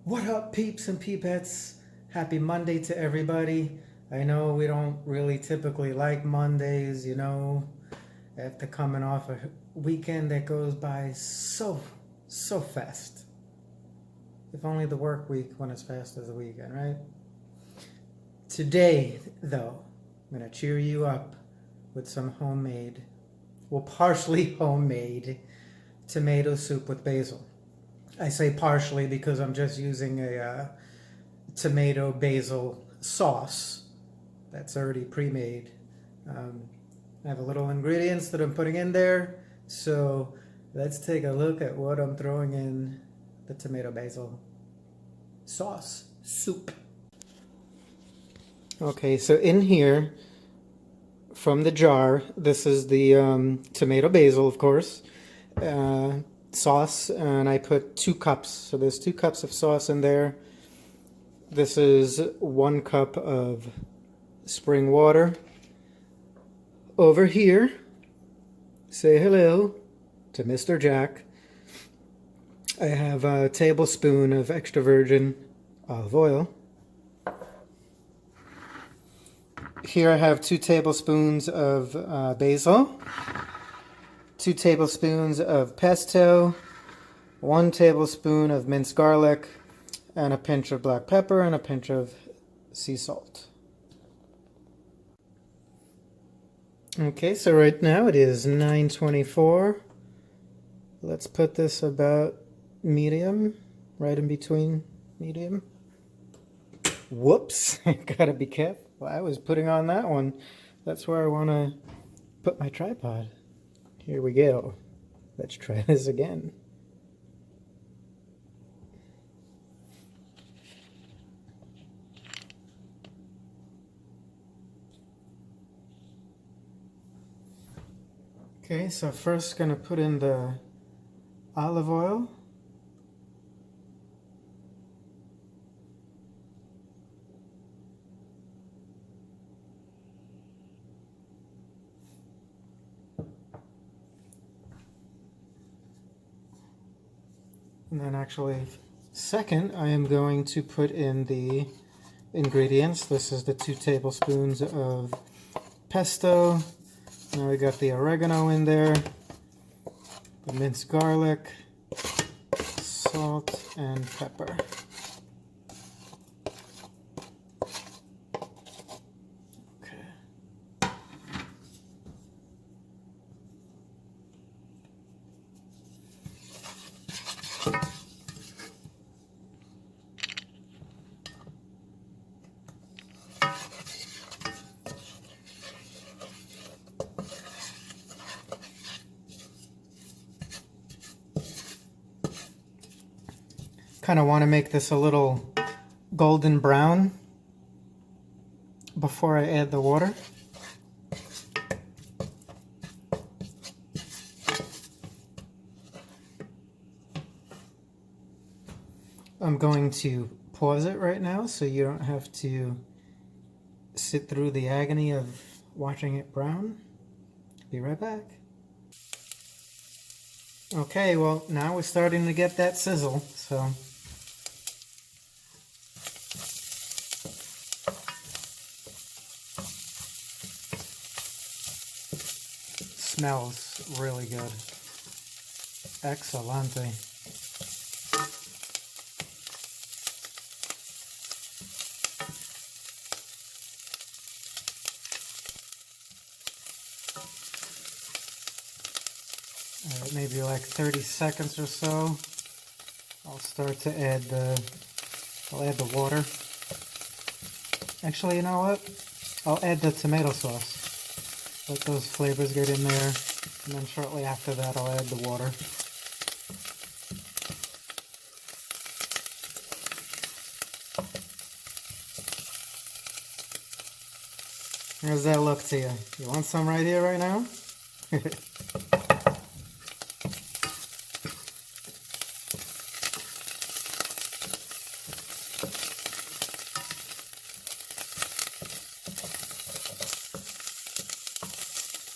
What up, peeps and peepettes? Happy Monday to everybody. I know we don't really typically like Mondays, after coming off a weekend that goes by so fast. If only the work week went as fast as the weekend, right? Today, though, I'm going to cheer you up with some homemade, well, partially homemade tomato soup with basil. I say partially because I'm just using a tomato basil sauce that's already pre-made. I have a little ingredients that I'm putting in there, so let's take a look at what I'm throwing in the tomato basil sauce soup. Okay, so in here from the jar, this is the tomato basil, of course, sauce, and I put 2 cups. So there's 2 cups of sauce in there. This is 1 cup of spring water. Over here, say hello to Mr. Jack. I have a tablespoon of extra virgin olive oil. Here I have 2 tablespoons of basil, 2 tablespoons of pesto, 1 tablespoon of minced garlic, and a pinch of black pepper and a pinch of sea salt. Okay, so right now it is 9:24. Let's put this about medium, right in between medium. Whoops, gotta be careful. I was putting on that one. That's where I want to put my tripod. Here we go. Let's try this again. Okay, so first gonna put in the olive oil. And then actually, second, I am going to put in the ingredients. This is the 2 tablespoons of pesto. Now we got the oregano in there, the minced garlic, salt, and pepper. Kind of want to make this a little golden brown before I add the water. I'm going to pause it right now so you don't have to sit through the agony of watching it brown. Be right back. Okay, well, now we're starting to get that sizzle, so smells really good. Excelente. Alright, maybe like 30 seconds or so. I'll start to add the water. Actually, you know what? I'll add the tomato sauce. Let those flavors get in there, and then shortly after that I'll add the water. How does that look to you? You want some right here, right now?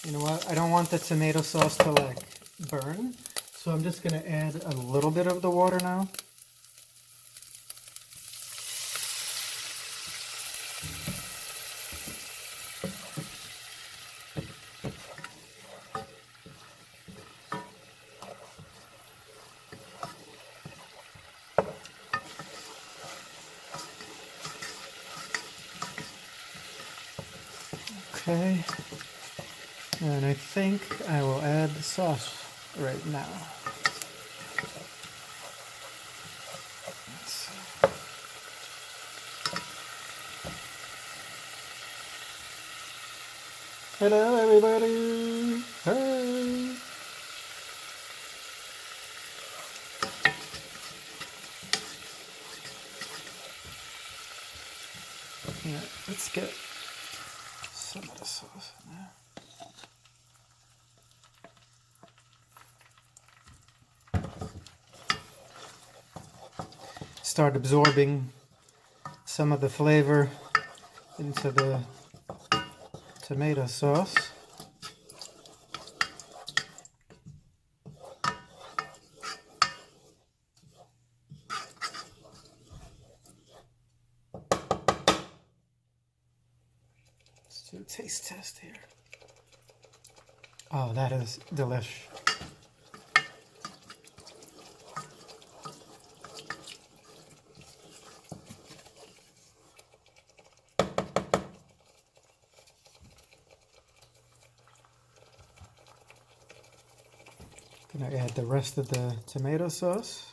You know what? I don't want the tomato sauce to like burn, so I'm just going to add a little bit of the water now. Okay. And I think I will add the sauce right now. Hello, everybody. Hey. Yeah, let's get some of the sauce in there. Start absorbing some of the flavor into the tomato sauce. Let's do a taste test here. Oh, that is delish. Gonna add the rest of the tomato sauce.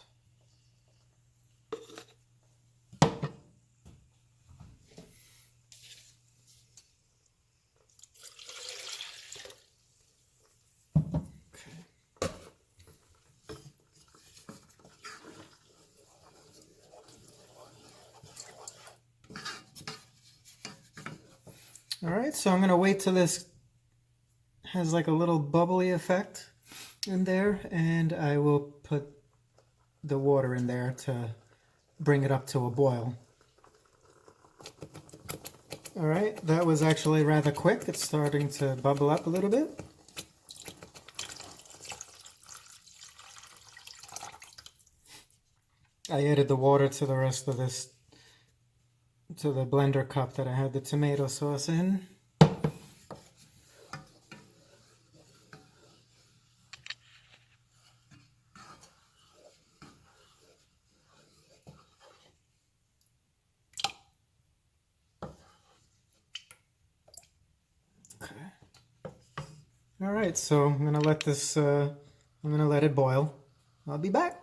All right, so I'm gonna wait till this has like a little bubbly effect in there, and I will put the water in there to bring it up to a boil. All right, that was actually rather quick. It's starting to bubble up a little bit. I added the water to the rest of this, to the blender cup that I had the tomato sauce in. Okay. All right, so I'm gonna let this, I'm gonna let it boil. I'll be back.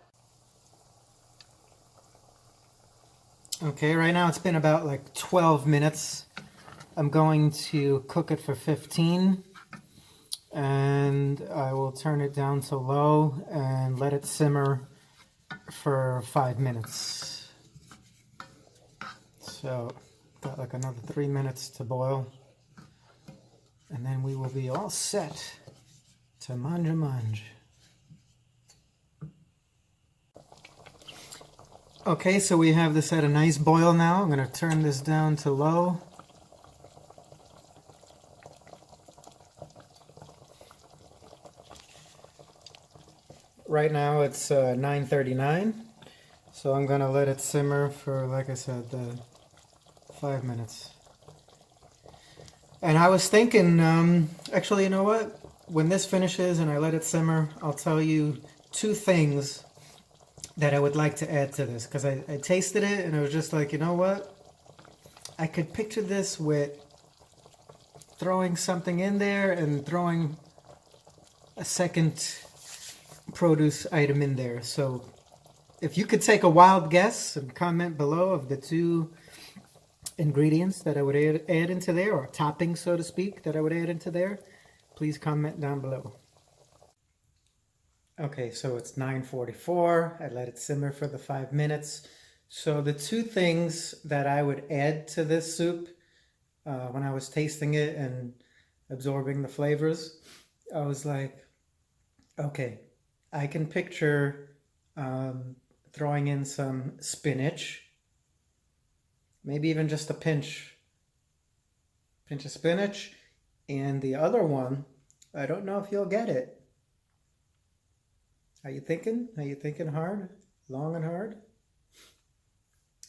Okay, right now it's been about like 12 minutes. I'm going to cook it for 15, and I will turn it down to low and let it simmer for 5 minutes. So, got like another 3 minutes to boil, and then we will be all set to mange. Okay, so we have this at a nice boil now. I'm going to turn this down to low. Right now it's 9:39, so I'm going to let it simmer for, like I said, 5 minutes. And I was thinking, actually, you know what? When this finishes and I let it simmer, I'll tell you 2 things that I would like to add to this, because I tasted it and I was just like, you know what? I could picture this with throwing something in there and throwing a second produce item in there. So if you could take a wild guess and comment below of the 2 ingredients that I would add into there, or toppings, so to speak, that I would add into there, please comment down below. Okay, so it's 9:44. I let it simmer for the 5 minutes. So the 2 things that I would add to this soup, when I was tasting it and absorbing the flavors, I was like, okay, I can picture throwing in some spinach, maybe even just a pinch of spinach. And the other one, I don't know if you'll get it. Are you thinking? Are you thinking hard? Long and hard?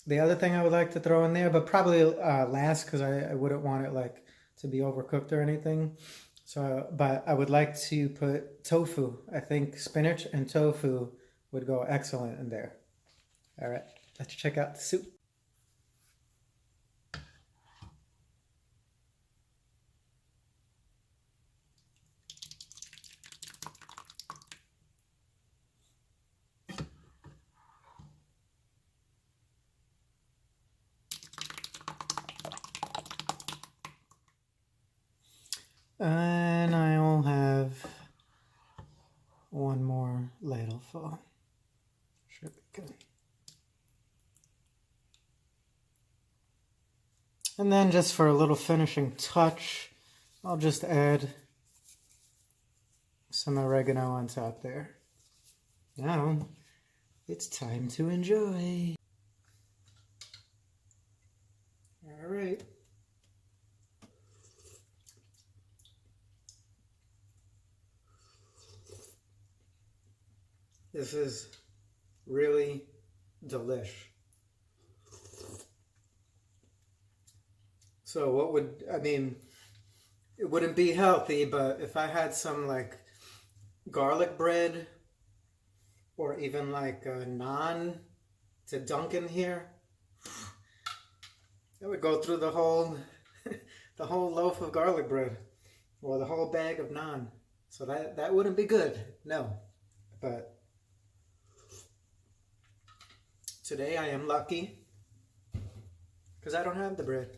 The other thing I would like to throw in there, but probably last, because I wouldn't want it like to be overcooked or anything. So, but I would like to put tofu. I think spinach and tofu would go excellent in there. All right, let's check out the soup. And I'll have one more ladleful. Should be good. And then just for a little finishing touch, I'll just add some oregano on top there. Now, it's time to enjoy. All right. This is really delish. So what would, I mean, it wouldn't be healthy, but if I had some like garlic bread or even like a naan to dunk in here, it would go through the whole the whole loaf of garlic bread or the whole bag of naan. So that wouldn't be good. No. But today I am lucky because I don't have the bread.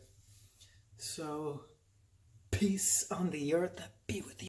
So peace on the earth be with you.